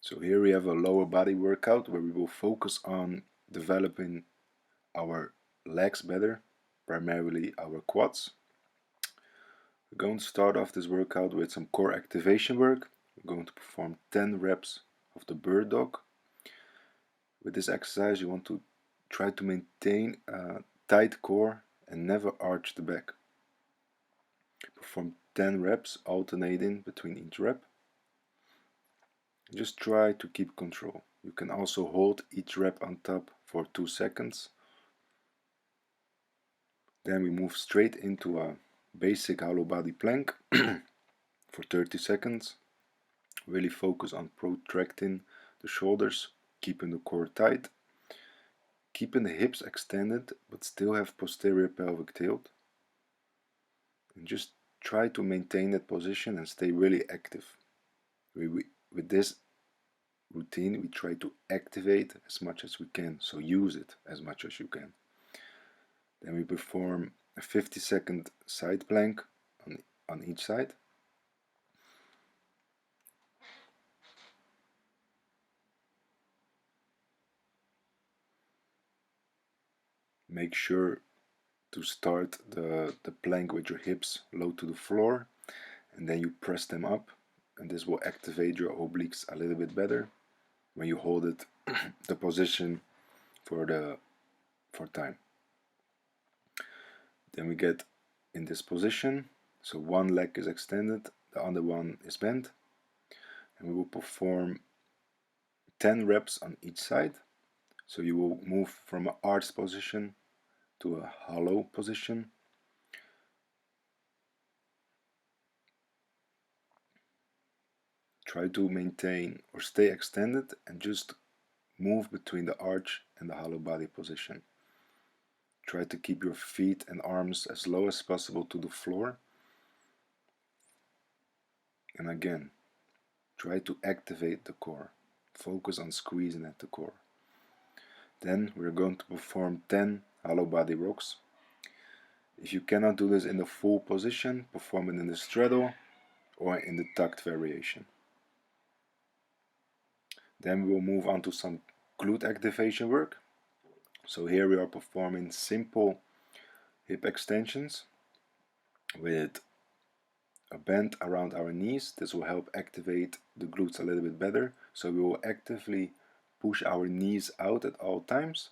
So here we have a lower body workout where we will focus on developing our legs better, primarily our quads. We're going to start off this workout with some core activation work. We're going to perform 10 reps of the bird dog. With this exercise you want to try to maintain a tight core and never arch the back. Perform 10 reps alternating between each rep. Just try to keep control. You can also hold each rep on top for 2 seconds. Then we move straight into a basic hollow body plank for 30 seconds. Really focus on protracting the shoulders, keeping the core tight, keeping the hips extended but still have posterior pelvic tilt. And just try to maintain that position and stay really active. With this routine we try to activate as much as we can, so use it as much as you can. Then we perform a 50-second side plank on each side. Make sure to start the plank with your hips low to the floor, and then you press them up, and this will activate your obliques a little bit better when you hold it the position for time. Then we get in this position, so one leg is extended, the other one is bent, and we will perform 10 reps on each side. So you will move from an arched position to a hollow position. Try to maintain or stay extended and just move between the arch and the hollow body position. Try to keep your feet and arms as low as possible to the floor. And again, try to activate the core. Focus on squeezing at the core. Then we're going to perform 10 hollow body rocks. If you cannot do this in the full position, perform it in the straddle or in the tucked variation. Then we will move on to some glute activation work. So here we are performing simple hip extensions with a bend around our knees. This will help activate the glutes a little bit better. So we will actively push our knees out at all times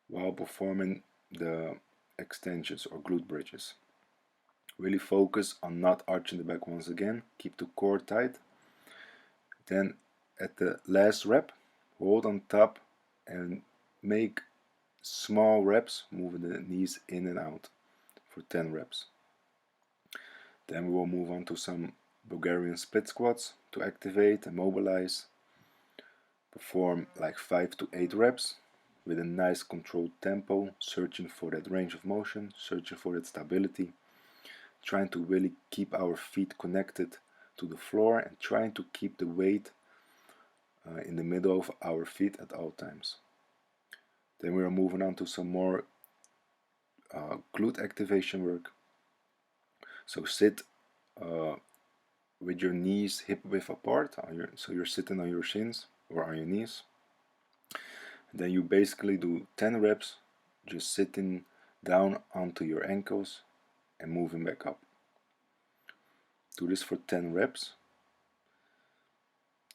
while performing the extensions or glute bridges. Really focus on not arching the back once again. Keep the core tight. Then at the last rep, hold on top and make small reps, moving the knees in and out for 10 reps. Then we will move on to some Bulgarian split squats to activate and mobilize. Perform like 5 to 8 reps with a nice controlled tempo, searching for that range of motion, searching for that stability, trying to really keep our feet connected to the floor and trying to keep the weight in the middle of our feet at all times. Then we are moving on to some more glute activation work. So sit with your knees hip width apart, so you're sitting on your shins or on your knees. And then you basically do 10 reps just sitting down onto your ankles and moving back up. Do this for 10 reps.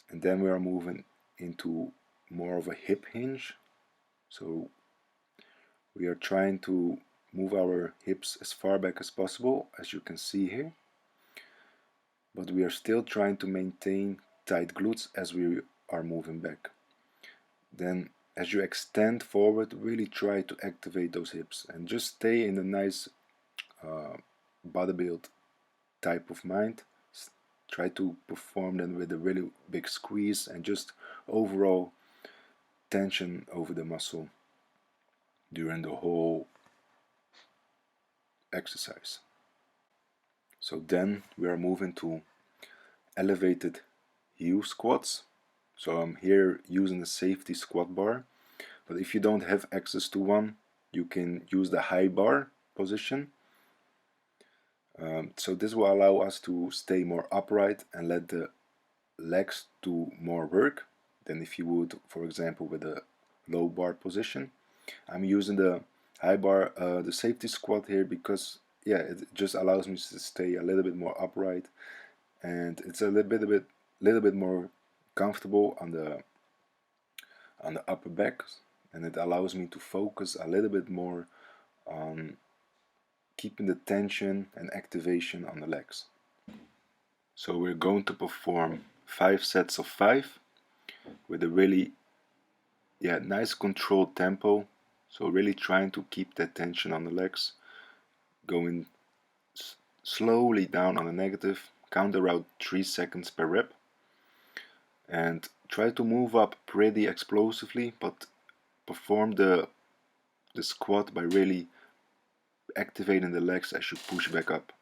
And then we are moving into more of a hip hinge. So we are trying to move our hips as far back as possible, as you can see here. But we are still trying to maintain tight glutes as we are moving back. Then as you extend forward, really try to activate those hips and just stay in a nice bodybuild type of mind. Try to perform them with a really big squeeze and just overall tension over the muscle during the whole exercise. So then we are moving to elevated heel squats. So I'm here using a safety squat bar, but if you don't have access to one, you can use the high bar position. So this will allow us to stay more upright and let the legs do more work than if you would, for example, with a low bar position. I'm using the high bar, the safety squat here because yeah, it just allows me to stay a little bit more upright, and it's a little bit more comfortable on the upper back, and it allows me to focus a little bit more on keeping the tension and activation on the legs. So we're going to perform 5 sets of 5 with a really nice controlled tempo. So really trying to keep that tension on the legs, going slowly down on the negative, count around 3 seconds per rep, and try to move up pretty explosively, but perform the squat by really activating the legs as you push back up.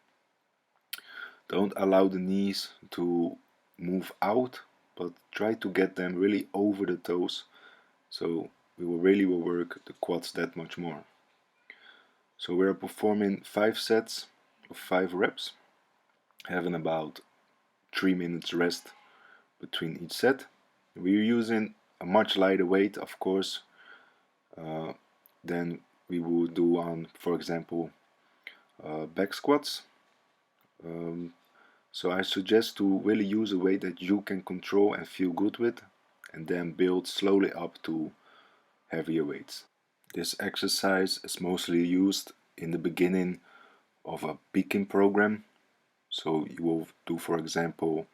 Don't allow the knees to move out, but try to get them really over the toes, so we will work the quads that much more. So we're performing 5 sets of 5 reps, having about 3 minutes rest between each set. We're using a much lighter weight, of course, than we would do on, for example, back squats. So I suggest to really use a weight that you can control and feel good with, and then build slowly up to heavier weights. This exercise is mostly used in the beginning of a peaking program. So you will do, for example,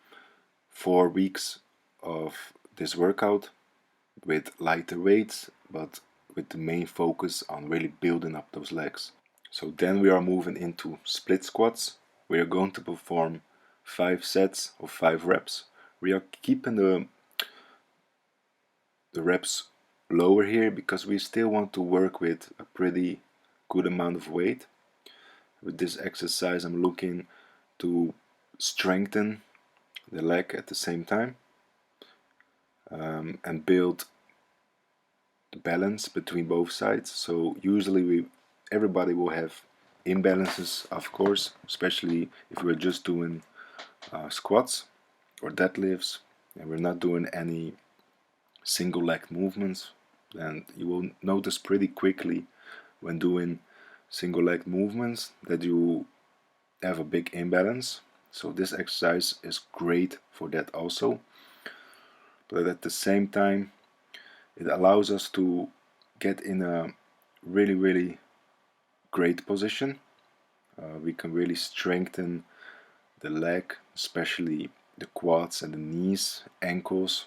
4 weeks of this workout with lighter weights, but with the main focus on really building up those legs. So then we are moving into split squats. We are going to perform 5 sets of 5 reps. We are keeping the reps lower here because we still want to work with a pretty good amount of weight. With this exercise, I'm looking to strengthen the leg at the same time, and build the balance between both sides. So usually everybody will have imbalances, of course, especially if we're just doing squats or deadlifts and we're not doing any single leg movements. And you will notice pretty quickly when doing single leg movements that you have a big imbalance. So this exercise is great for that also, but at the same time it allows us to get in a really great position. We can really strengthen the leg, especially the quads and the knees, ankles,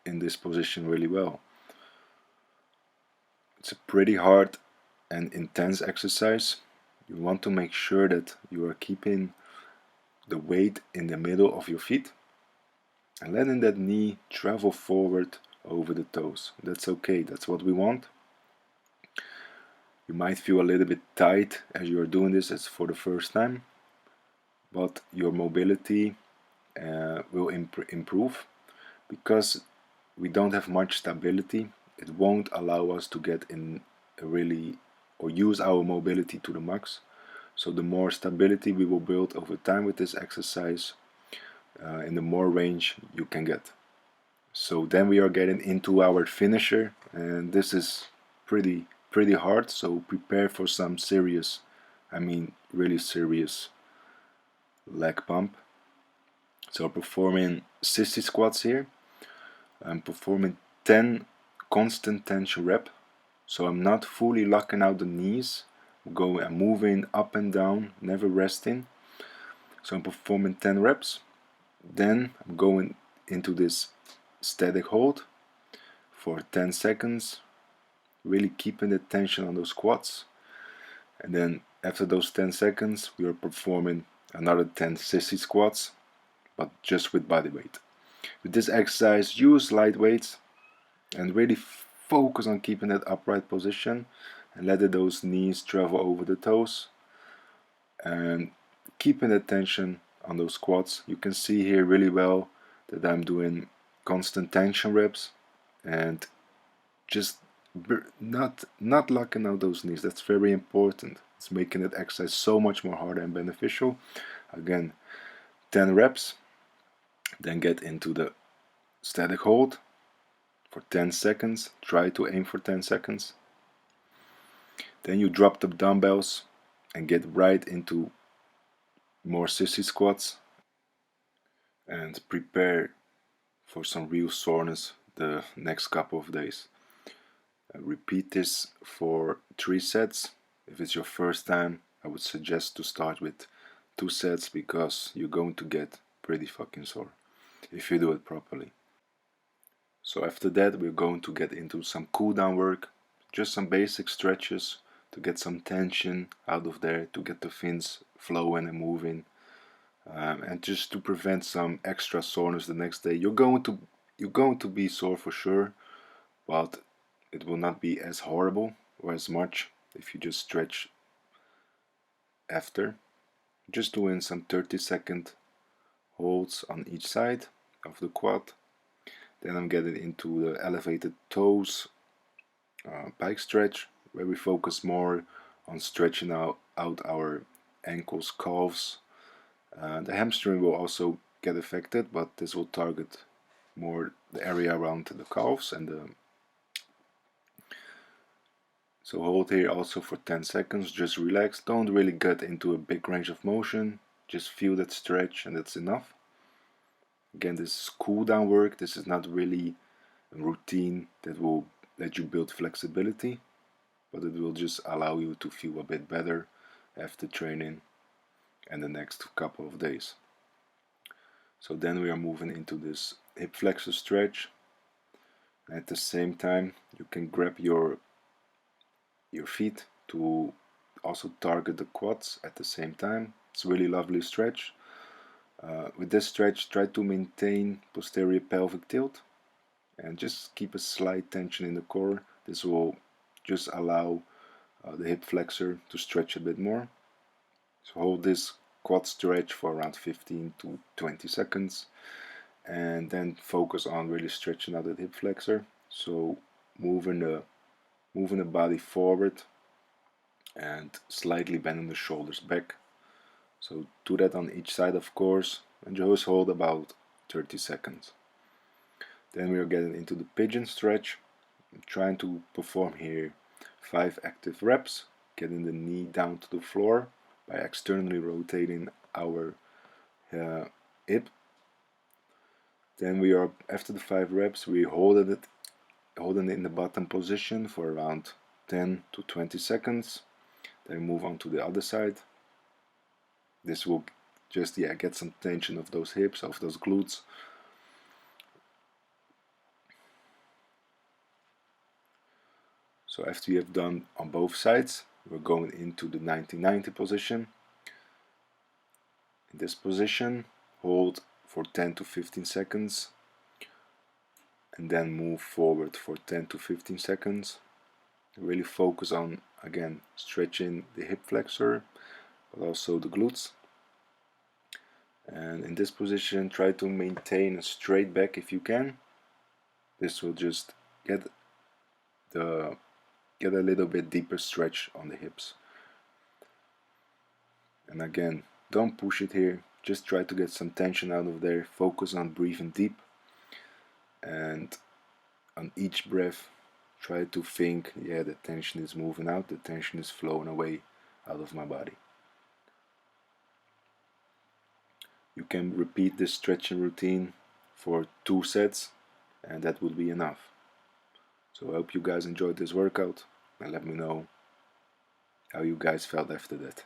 in this position really well. It's a pretty hard and intense exercise. You want to make sure that you are keeping the weight in the middle of your feet and letting that knee travel forward over the toes. That's okay, that's what we want. You might feel a little bit tight as you are doing this as for the first time, but your mobility will improve. Because we don't have much stability, it won't allow us to get in a really or use our mobility to the max. So the more stability we will build over time with this exercise, and the more range you can get. So then we are getting into our finisher, and this is pretty hard, so prepare for some serious, really serious leg pump. So performing sissy squats here. I'm performing 10 constant tension rep, so I'm not fully locking out the knees. I'm moving up and down, never resting. So I'm performing 10 reps. Then I'm going into this static hold for 10 seconds, really keeping the tension on those quads. And then after those 10 seconds, we are performing another 10 sissy squats, but just with body weight. With this exercise, use light weights and really focus on keeping that upright position and letting those knees travel over the toes and keeping the tension on those quads. You can see here really well that I'm doing constant tension reps and just not locking out those knees. That's very important. It's making that exercise so much more harder and beneficial. Again, 10 reps. Then get into the static hold for 10 seconds. Try to aim for 10 seconds. Then you drop the dumbbells and get right into more sissy squats and prepare for some real soreness the next couple of days. Repeat this for 3 sets. If it's your first time, I would suggest to start with 2 sets because you're going to get pretty fucking sore if you do it properly. So after that, we're going to get into some cool down work, just some basic stretches to get some tension out of there, to get the fins flowing and moving, and just to prevent some extra soreness the next day. You're going to be sore for sure, but it will not be as horrible or as much if you just stretch after. Just doing some 30-second holds on each side of the quad. Then I'm getting into the elevated toes pike stretch, where we focus more on stretching out our ankles, calves. The hamstring will also get affected, but this will target more the area around the calves and the. So hold here also for 10 seconds, just relax, don't really get into a big range of motion, just feel that stretch and that's enough. Again, this is cool down work, this is not really a routine that will let you build flexibility, but it will just allow you to feel a bit better after training and the next couple of days. So then we are moving into this hip flexor stretch. At the same time, you can grab your feet to also target the quads at the same time. It's a really lovely stretch. With this stretch, try to maintain posterior pelvic tilt and just keep a slight tension in the core. This will just allow the hip flexor to stretch a bit more. So hold this quad stretch for around 15 to 20 seconds and then focus on really stretching out the hip flexor. So moving the body forward and slightly bending the shoulders back. So do that on each side, of course, and just hold about 30 seconds. Then we are getting into the pigeon stretch. I'm trying to perform here 5 active reps, getting the knee down to the floor by externally rotating our hip. Then we are, after the 5 reps, we holding it in the bottom position for around 10 to 20 seconds. Then move on to the other side. This will just get some tension of those hips, of those glutes. So after you have done on both sides, we're going into the 90-90 position. In this position, hold for 10 to 15 seconds and then move forward for 10 to 15 seconds. Really focus on, again, stretching the hip flexor, but also the glutes. And in this position, try to maintain a straight back if you can. This will just get a little bit deeper stretch on the hips. And again, don't push it here, just try to get some tension out of there. Focus on breathing deep, and on each breath try to think, the tension is moving out, the tension is flowing away out of my body. You can repeat this stretching routine for 2 sets and that would be enough. So I hope you guys enjoyed this workout and let me know how you guys felt after that.